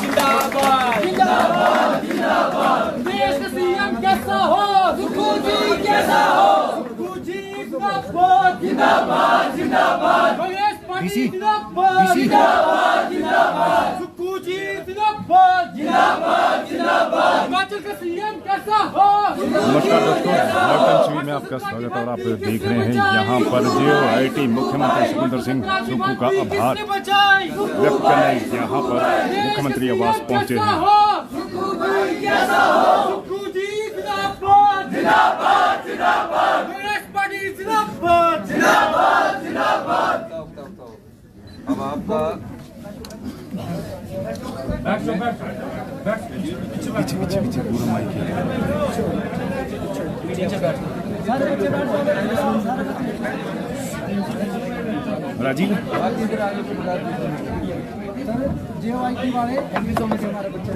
जिंदाबाद जिंदाबाद जिंदाबाद। देश का सीएम कैसा हो? सुक्खू जी कैसा हो? सुक्खू जी जिंदाबाद जिंदाबाद जिंदाबाद। कांग्रेस पार्टी जिंदाबाद जिंदाबाद जिंदाबाद। सुक्खू जी जिंदाबाद जिंदाबाद जिंदाबाद। हिमाचल का सीएम कैसा हो? नमस्कार दोस्तों, नॉर्टन टीवी में आपका स्वागत है और आप देख रहे हैं यहाँ पर JOIT मुख्यमंत्री सुखविंदर सिंह सुक्खू का आभार व्यक्त करने यहाँ पर मुख्यमंत्री आवास पहुँचे हैं। अब आपका पीछे पूरा माइक राजीव JOIT वाले एमपी में हमारे बच्चे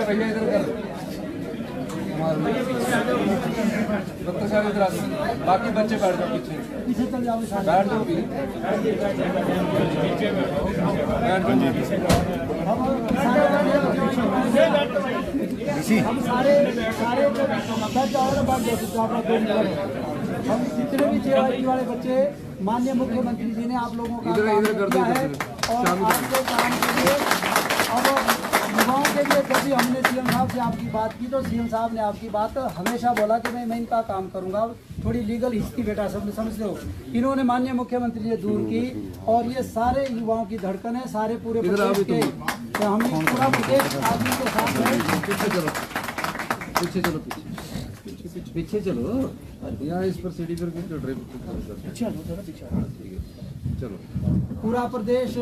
भैया इधर कर डॉक्टर साहब इधर आ, बाकी बच्चे बैठ जाओ पीछे चल जाओ बैठ जाओ भी हम सारे हम जितने भी JOIT वाले बच्चे माननीय मुख्यमंत्री जी ने आप लोगों का इधर कर दो है और आपके काम के लिए अब युवाओं के लिए जब भी हमने CM साहब से आपकी बात की तो CM साहब ने आपकी बात हमेशा बोला कि मैं इनका काम करूंगा। थोड़ी लीगल हिस्ट्री बेटा सब समझते हो, इन्होंने माननीय मुख्यमंत्री ने दूर की और ये सारे युवाओं की धड़कन है, सारे पूरे प्रदेश के तो हम पूरा प्रदेश आदमी के साथ है। पीछे चलो पीछे चलो यहाँ इस पर सीढ़ी पर क्यों चढ़ रहे? चलो पूरा प्रदेश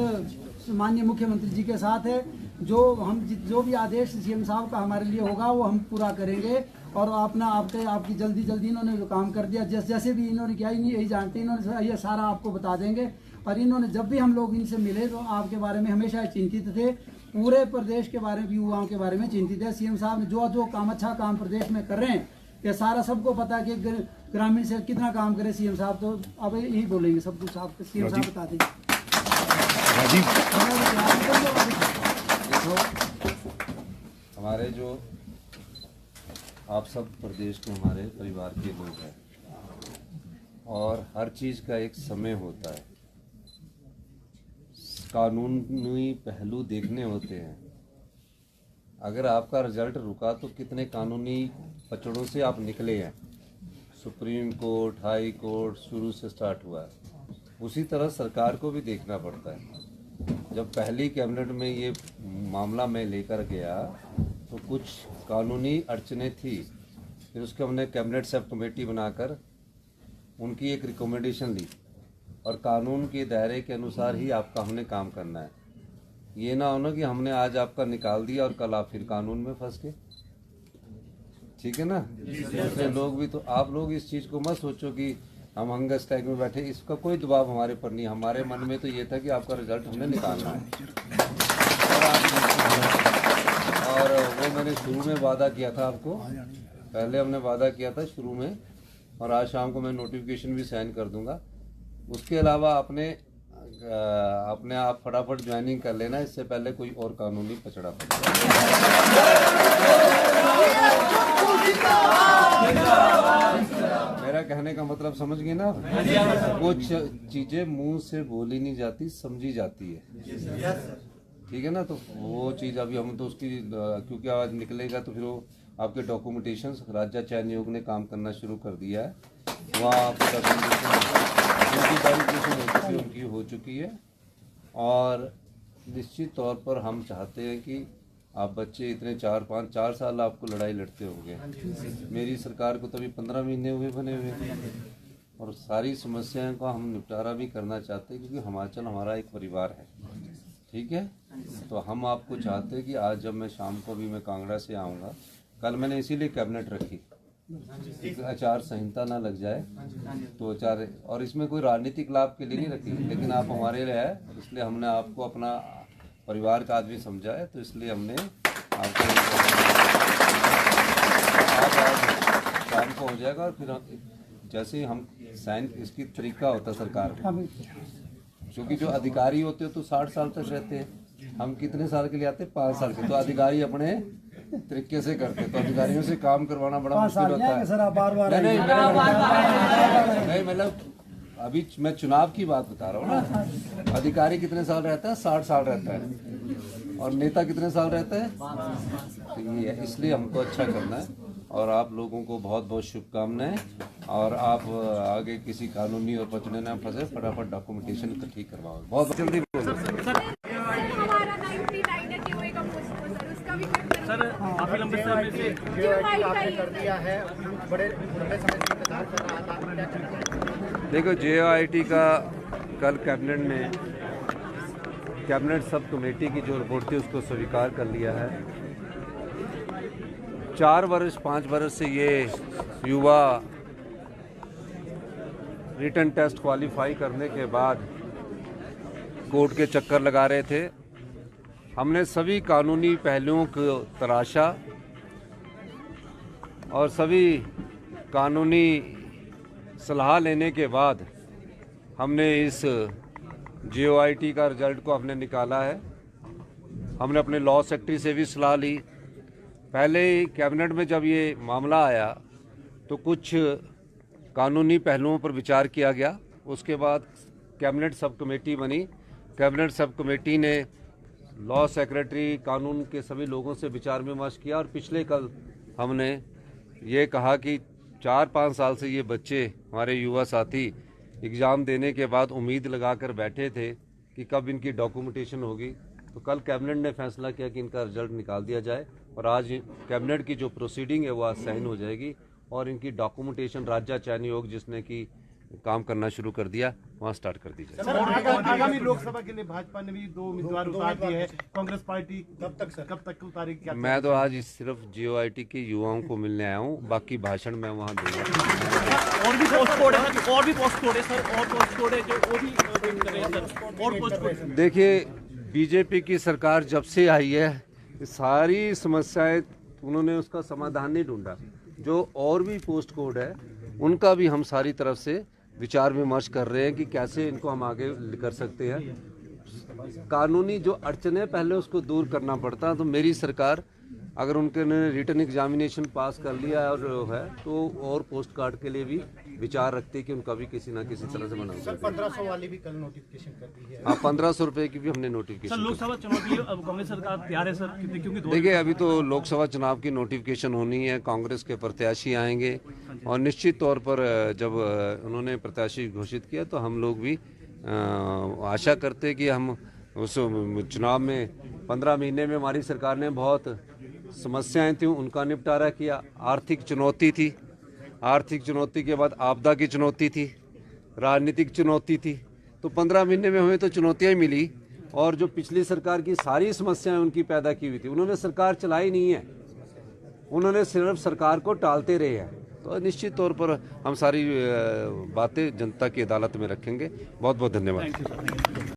माननीय मुख्यमंत्री जी के साथ है। जो भी आदेश CM साहब का हमारे लिए होगा वो हम पूरा करेंगे और आपकी जल्दी इन्होंने जो काम कर दिया जैसे भी इन्होंने किया यही जानते, इन्होंने ये सारा आपको बता देंगे। और इन्होंने जब भी हम लोग इनसे मिले तो आपके बारे में हमेशा चिंतित थे, पूरे प्रदेश के बारे में युवाओं के बारे में चिंतित है। CM साहब ने जो काम अच्छा काम प्रदेश में कर रहे हैं ये सारा सबको पता है कि ग्रामीण से कितना काम करे CM साहब, तो अब यही बोलेंगे सब कुछ आपको CM साहब बता देंगे। हमारे जो आप सब प्रदेश के हमारे परिवार के लोग हैं और हर चीज़ का एक समय होता है, कानूनी पहलू देखने होते हैं। अगर आपका रिजल्ट रुका तो कितने कानूनी पचड़ों से आप निकले हैं। सुप्रीम कोर्ट, हाई कोर्ट शुरू से स्टार्ट हुआ है, उसी तरह सरकार को भी देखना पड़ता है। जब पहली कैबिनेट में ये मामला मैं लेकर गया तो कुछ कानूनी अड़चनें थी, फिर उसके हमने कैबिनेट सब कमेटी बनाकर उनकी एक रिकमेंडेशन ली और कानून के दायरे के अनुसार ही आपका हमने काम करना है। ये ना होना कि हमने आज आपका निकाल दिया और कल आप फिर कानून में फंस गए, ठीक है ना। दूसरे लोग भी, तो आप लोग इस चीज़ को मत सोचो कि हम हंगर स्ट्राइक में बैठे, इसका कोई दबाव हमारे पर नहीं। हमारे मन में तो ये था कि आपका रिजल्ट हमने निकालना है और वो मैंने शुरू में वादा किया था आपको, पहले हमने वादा किया था शुरू में और आज शाम को मैं नोटिफिकेशन भी साइन कर दूंगा। उसके अलावा अपने आप फटाफट ज्वाइनिंग कर लेना, इससे पहले कोई और कानूनी पचड़ा मेरा कहने का मतलब समझ गए ना। कुछ चीजें मुंह से बोली नहीं जाती, समझी जाती है, ठीक है ना। तो वो चीज़ अभी हम तो उसकी क्योंकि आज निकलेगा तो फिर वो आपके डॉक्यूमेंटेशन राज्य चयन आयोग ने काम करना शुरू कर दिया है, वहाँ आपके डॉक्यूमेंटेशन उनकी हो चुकी है और निश्चित तौर पर हम चाहते हैं कि आप बच्चे इतने 4 साल आपको लड़ाई लड़ते होंगे। मेरी सरकार को तभी 15 महीने हुए बने हुए और सारी समस्याओं का हम निपटारा भी करना चाहते हैं क्योंकि हिमाचल हमारा एक परिवार है, ठीक है। तो हम आपको चाहते हैं कि आज जब मैं शाम को भी मैं कांगड़ा से आऊँगा, कल मैंने इसीलिए कैबिनेट रखी, आचार संहिता ना लग जाए तो आचार, और इसमें कोई राजनीतिक लाभ के लिए नहीं रखी, लेकिन आप हमारे लिए है इसलिए हमने आपको अपना परिवार का आदमी समझा है, तो इसलिए हमने आपको शाम को हो जाएगा और फिर जैसे हम साइन इसकी तरीका होता है सरकार का, हाँ, बिल्कुल। क्योंकि जो अधिकारी होते हैं तो 60 साल तक रहते हैं, हम कितने साल के लिए आते हैं 5 साल के, तो अधिकारी अपने तरीके से करते हैं, तो अधिकारियों से काम करवाना बड़ा 5 मुश्किल साल होता है। सर, आप बार-बार नहीं मतलब अभी मैं चुनाव की बात बता रहा हूँ ना, अधिकारी कितने साल रहता है 60 साल रहता है, और नेता कितने साल रहता है, तो ये है, इसलिए हमको अच्छा करना है। और आप लोगों को बहुत बहुत शुभकामनाएं, और आप आगे किसी कानूनी और पचने ना फंसे, फटाफट डॉक्यूमेंटेशन ठीक करवाओ, बहुत जल्दी बोलो। हमारा 99 है टीओए का पोस्ट को सर, उसका भी सर काफी लंबे समय से आपने कर दिया है। बड़े लंबे समय से इंतजार कर रहा था। देखो JOIT का कल कैबिनेट सब कमेटी की जो रिपोर्ट थी उसको स्वीकार कर लिया है। 4 वर्ष 5 वर्ष से ये युवा रिटन टेस्ट क्वालिफाई करने के बाद कोर्ट के चक्कर लगा रहे थे। हमने सभी कानूनी पहलुओं को तराशा और सभी कानूनी सलाह लेने के बाद हमने इस JOIT का रिजल्ट को हमने निकाला है। हमने अपने लॉ सेक्रेटरी से भी सलाह ली। पहले कैबिनेट में जब ये मामला आया तो कुछ कानूनी पहलुओं पर विचार किया गया, उसके बाद कैबिनेट सब कमेटी बनी। कैबिनेट सब कमेटी ने लॉ सेक्रेटरी, कानून के सभी लोगों से विचार विमर्श किया और पिछले कल हमने ये कहा कि 4-5 साल से ये बच्चे, हमारे युवा साथी, एग्ज़ाम देने के बाद उम्मीद लगाकर बैठे थे कि कब इनकी डॉक्यूमेंटेशन होगी। तो कल कैबिनेट ने फैसला किया कि इनका रिजल्ट निकाल दिया जाए और आज कैबिनेट की जो प्रोसीडिंग है वो आज साइन हो जाएगी और इनकी डॉक्यूमेंटेशन राज्य चयन आयोग जिसने कि काम करना शुरू कर दिया वहाँ स्टार्ट कर दी जाए। सर आगामी लोकसभा के लिए भाजपा ने भी 2 उम्मीदवार उतार दिए हैं, कांग्रेस पार्टी कब तक उतारेगी क्या? मैं तो आज सिर्फ JOIT के युवाओं को मिलने आया हूँ, बाकी भाषण मैं वहाँ दूंगा। और भी पोस्ट कोड है सर, और भी पोस्ट कोड है सर, और पोस्ट कोड है जो वो भी वेट कर रहे हैं सर, और पोस्ट कोड। देखिए बीजेपी की सरकार जब से आई है सारी समस्याएं उन्होंने उसका समाधान नहीं ढूंढा। जो और भी पोस्ट कोड है उनका भी हम सारी तरफ से विचार विमर्श कर रहे हैं कि कैसे इनको हम आगे कर सकते हैं। कानूनी जो अड़चने पहले उसको दूर करना पड़ता है, तो मेरी सरकार अगर उनके रिटन एग्जामिनेशन पास कर लिया और है तो और पोस्ट कार्ड के लिए भी विचार रखते हैं कि उनका भी किसी ना किसी तरह से बना। 1500 वाली भी कल नोटिफिकेशन कर दी है। हाँ, 1500 रुपए की भी हमने नोटिफिकेशन। सर लोकसभा चुनाव के लिए अब कांग्रेस सरकार तैयार है सर, क्योंकि देखिए अभी तो लोकसभा चुनाव की नोटिफिकेशन होनी है, कांग्रेस के प्रत्याशी आएंगे और निश्चित तौर पर जब उन्होंने प्रत्याशी घोषित किया तो हम लोग भी आशा करते कि हम उस चुनाव में 15 महीने में हमारी सरकार ने बहुत समस्याएं थी उनका निपटारा किया। आर्थिक चुनौती थी, आर्थिक चुनौती के बाद आपदा की चुनौती थी, राजनीतिक चुनौती थी, तो 15 महीने में हमें तो चुनौतियां मिली। और जो पिछली सरकार की सारी समस्याएं उनकी पैदा की हुई थी, उन्होंने सरकार चलाई नहीं है, उन्होंने सिर्फ सरकार को टालते रहे हैं। तो निश्चित तौर पर हम सारी बातें जनता की अदालत में रखेंगे। बहुत बहुत धन्यवाद।